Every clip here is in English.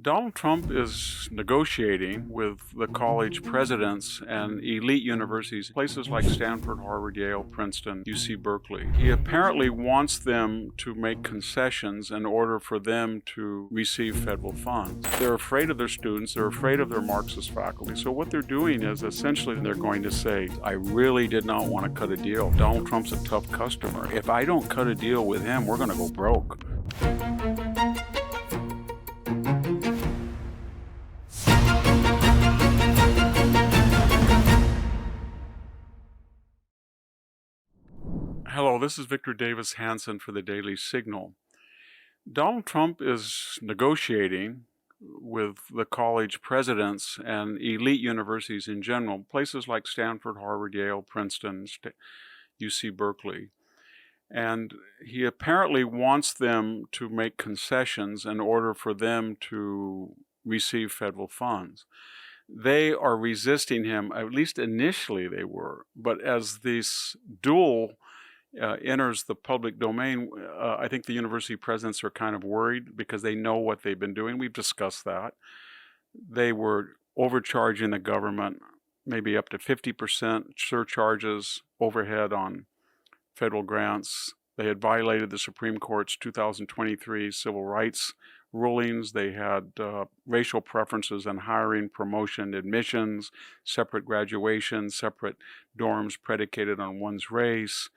Donald Trump is negotiating with the college presidents and elite universities, places like Stanford, Harvard, Yale, Princeton, UC Berkeley. He apparently wants them to make concessions in order for them to receive federal funds. They're afraid of their students, they're afraid of their Marxist faculty. So what they're doing is essentially they're going to say, I really did not want to cut a deal. Donald Trump's a tough customer. If I don't cut a deal with him, we're going to go broke. Hello, this is Victor Davis Hanson for the Daily Signal. Donald Trump is negotiating with the college presidents and elite universities in general, places like Stanford, Harvard, Yale, Princeton, UC Berkeley. And he apparently wants them to make concessions in order for them to receive federal funds. They are resisting him, at least initially they were, but as this duel enters the public domain, I think the university presidents are kind of worried because they know what they've been doing. We've discussed that. They were overcharging the government, maybe up to 50% surcharges, overhead on federal grants. They had violated the Supreme Court's 2023 civil rights rulings. They had racial preferences in hiring, promotion, admissions, separate graduation, separate dorms predicated on one's race.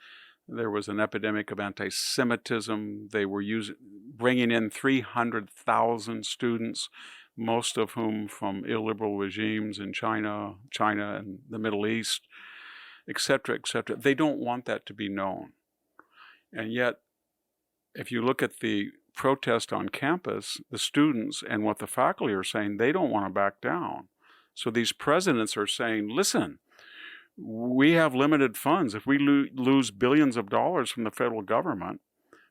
There was an epidemic of antisemitism. They were bringing in 300,000 students, most of whom from illiberal regimes in China and the Middle East, etc., etc. They don't want that to be known. And yet, if you look at the protest on campus, the students and what the faculty are saying, they don't want to back down. So these presidents are saying, listen, we have limited funds. If we lose billions of dollars from the federal government,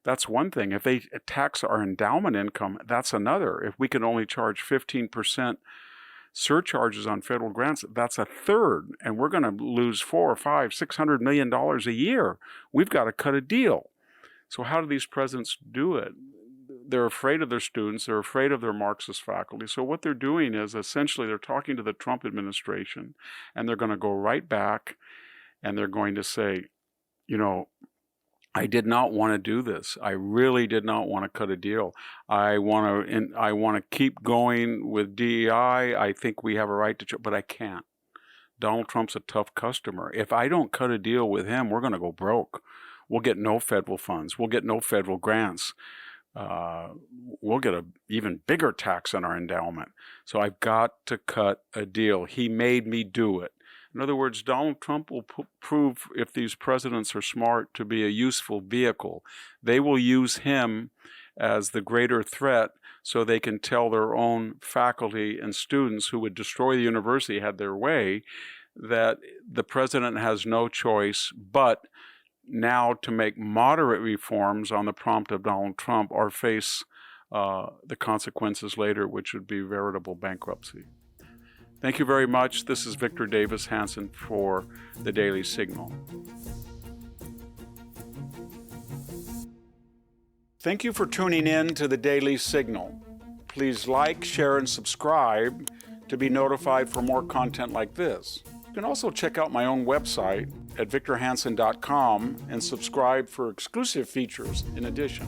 that's one thing. If they tax our endowment income, that's another. If we can only charge 15% surcharges on federal grants, that's a third. And we're going to lose $400, $500, $600 million a year. We've got to cut a deal. So how do these presidents do it? They're afraid of their students. They're afraid of their Marxist faculty. So what they're doing is essentially they're talking to the Trump administration, and they're going to go right back, and they're going to say, you know, I did not want to do this. I really did not want to cut a deal. I want to keep going with DEI. I think we have a right to, but I can't. Donald Trump's a tough customer. If I don't cut a deal with him, we're going to go broke. We'll get no federal funds. We'll get no federal grants. We'll get an even bigger tax on our endowment. So I've got to cut a deal. He made me do it. In other words, Donald Trump will prove, if these presidents are smart, to be a useful vehicle. They will use him as the greater threat so they can tell their own faculty and students who would destroy the university had their way that the president has no choice but now to make moderate reforms on the prompt of Donald Trump or face the consequences later, which would be veritable bankruptcy. Thank you very much. This is Victor Davis Hanson for the Daily Signal. Thank you for tuning in to the Daily Signal. Please like, share, and subscribe to be notified for more content like this. You can also check out my own website at victorhanson.com and subscribe for exclusive features in addition.